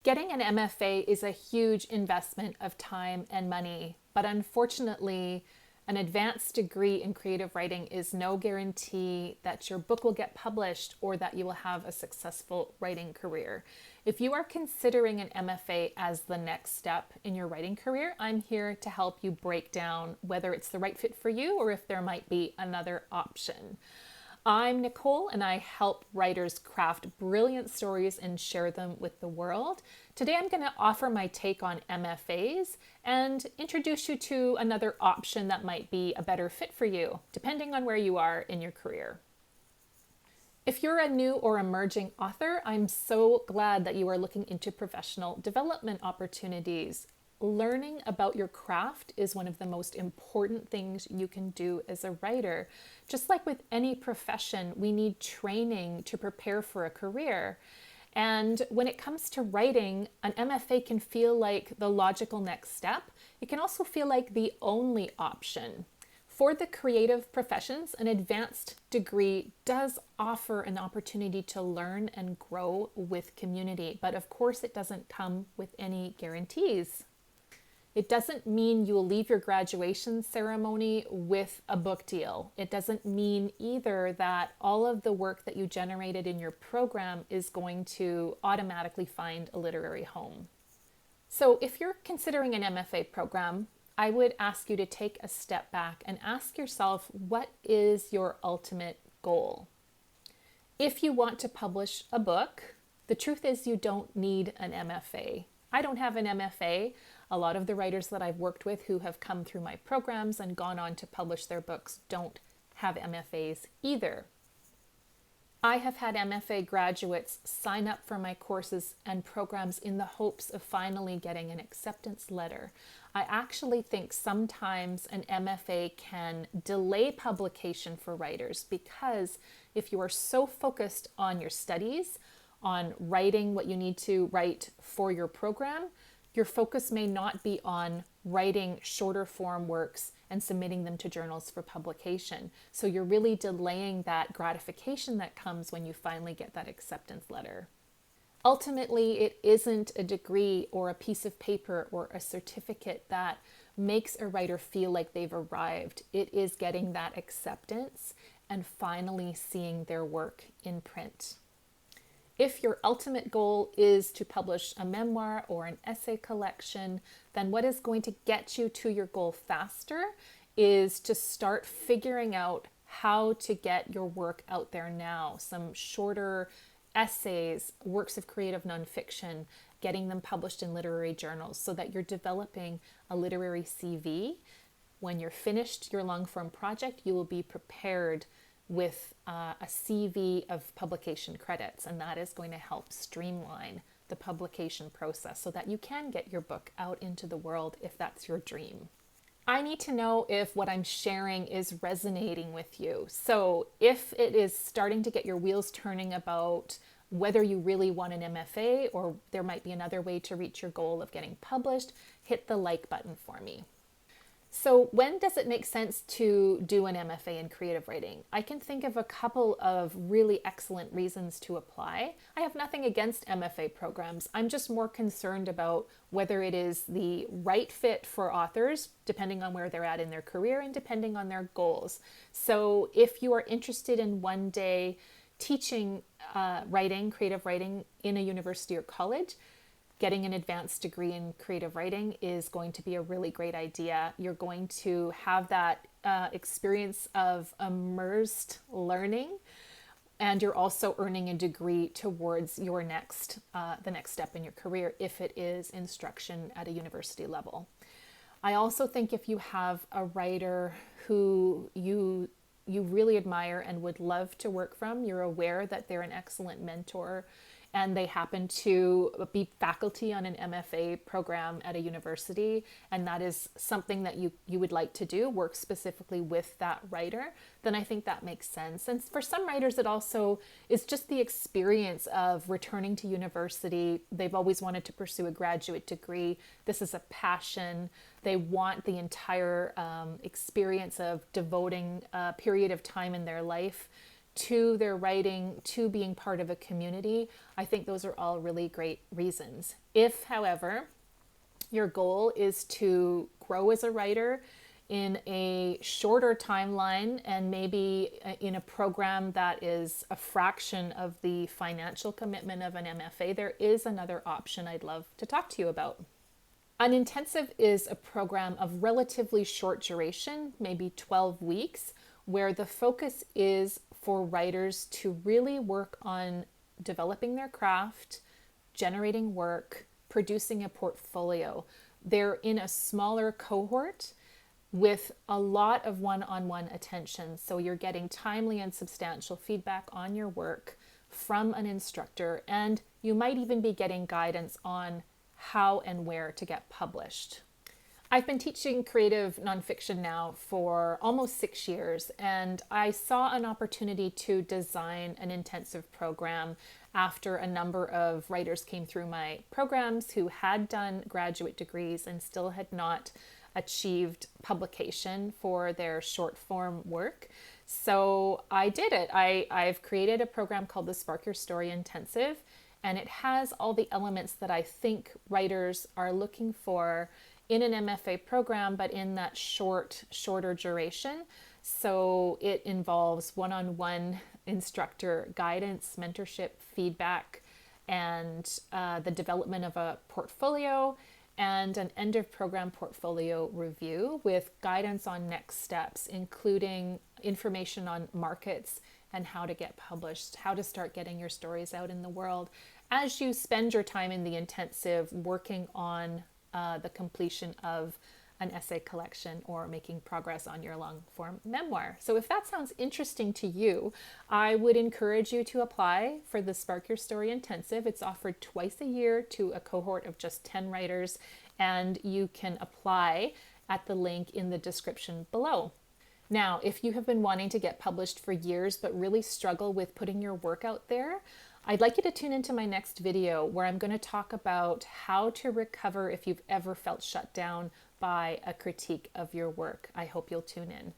Getting an MFA is a huge investment of time and money, but unfortunately, an advanced degree in creative writing is no guarantee that your book will get published or that you will have a successful writing career. If you are considering an MFA as the next step in your writing career, I'm here to help you break down whether it's the right fit for you or if there might be another option. I'm Nicole, and I help writers craft brilliant stories and share them with the world. Today, I'm going to offer my take on MFAs and introduce you to another option that might be a better fit for you, depending on where you are in your career. If you're a new or emerging author, I'm so glad that you are looking into professional development opportunities. Learning about your craft is one of the most important things you can do as a writer. Just like with any profession, we need training to prepare for a career. And when it comes to writing, an MFA can feel like the logical next step. It can also feel like the only option. For the creative professions, an advanced degree does offer an opportunity to learn and grow with community, but of course it doesn't come with any guarantees. It doesn't mean you will leave your graduation ceremony with a book deal. It doesn't mean either that all of the work that you generated in your program is going to automatically find a literary home. So if you're considering an MFA program, I would ask you to take a step back and ask yourself, what is your ultimate goal? If you want to publish a book, the truth is you don't need an MFA. I don't have an MFA. A lot of the writers that I've worked with who have come through my programs and gone on to publish their books don't have MFAs either. I have had MFA graduates sign up for my courses and programs in the hopes of finally getting an acceptance letter. I actually think sometimes an MFA can delay publication for writers because if you are so focused on your studies, on writing what you need to write for your program, your focus may not be on writing shorter form works and submitting them to journals for publication. So you're really delaying that gratification that comes when you finally get that acceptance letter. Ultimately, it isn't a degree or a piece of paper or a certificate that makes a writer feel like they've arrived. It is getting that acceptance and finally seeing their work in print. If your ultimate goal is to publish a memoir or an essay collection, then what is going to get you to your goal faster is to start figuring out how to get your work out there now. Some shorter essays, works of creative nonfiction, getting them published in literary journals so that you're developing a literary CV. When you're finished your long form project, you will be prepared with a CV of publication credits, and that is going to help streamline the publication process so that you can get your book out into the world if that's your dream. I need to know if what I'm sharing is resonating with you. So if it is starting to get your wheels turning about whether you really want an MFA or there might be another way to reach your goal of getting published, hit the like button for me. So when does it make sense to do an MFA in creative writing? I can think of a couple of really excellent reasons to apply. I have nothing against MFA programs. I'm just more concerned about whether it is the right fit for authors, depending on where they're at in their career and depending on their goals. So if you are interested in one day teaching writing, creative writing in a university or college, getting an advanced degree in creative writing is going to be a really great idea. You're going to have that experience of immersed learning, and you're also earning a degree towards your the next step in your career if it is instruction at a university level. I also think if you have a writer who you really admire and would love to work from, you're aware that they're an excellent mentor, and they happen to be faculty on an MFA program at a university, and that is something that you would like to do, work specifically with that writer, then I think that makes sense. And for some writers, it also is just the experience of returning to university. They've always wanted to pursue a graduate degree. This is a passion. They want the entire experience of devoting a period of time in their life to their writing, to being part of a community. I think those are all really great reasons. If, however, your goal is to grow as a writer in a shorter timeline and maybe in a program that is a fraction of the financial commitment of an MFA, there is another option I'd love to talk to you about. An intensive is a program of relatively short duration, maybe 12 weeks, where the focus is for writers to really work on developing their craft, generating work, producing a portfolio. They're in a smaller cohort with a lot of one-on-one attention. So you're getting timely and substantial feedback on your work from an instructor, and you might even be getting guidance on how and where to get published. I've been teaching creative nonfiction now for almost 6 years, and I saw an opportunity to design an intensive program after a number of writers came through my programs who had done graduate degrees and still had not achieved publication for their short form work. So I did it. I've created a program called the Spark Your Story Intensive, and it has all the elements that I think writers are looking for in an MFA program, but in that shorter duration. So it involves one-on-one instructor guidance, mentorship, feedback, and the development of a portfolio and an end of program portfolio review with guidance on next steps, including information on markets and how to get published, how to start getting your stories out in the world as you spend your time in the intensive working on the completion of an essay collection or making progress on your long form memoir. So if that sounds interesting to you, I would encourage you to apply for the Spark Your Story Intensive. It's offered twice a year to a cohort of just 10 writers, and you can apply at the link in the description below. Now, if you have been wanting to get published for years but really struggle with putting your work out there, I'd like you to tune into my next video where I'm going to talk about how to recover if you've ever felt shut down by a critique of your work. I hope you'll tune in.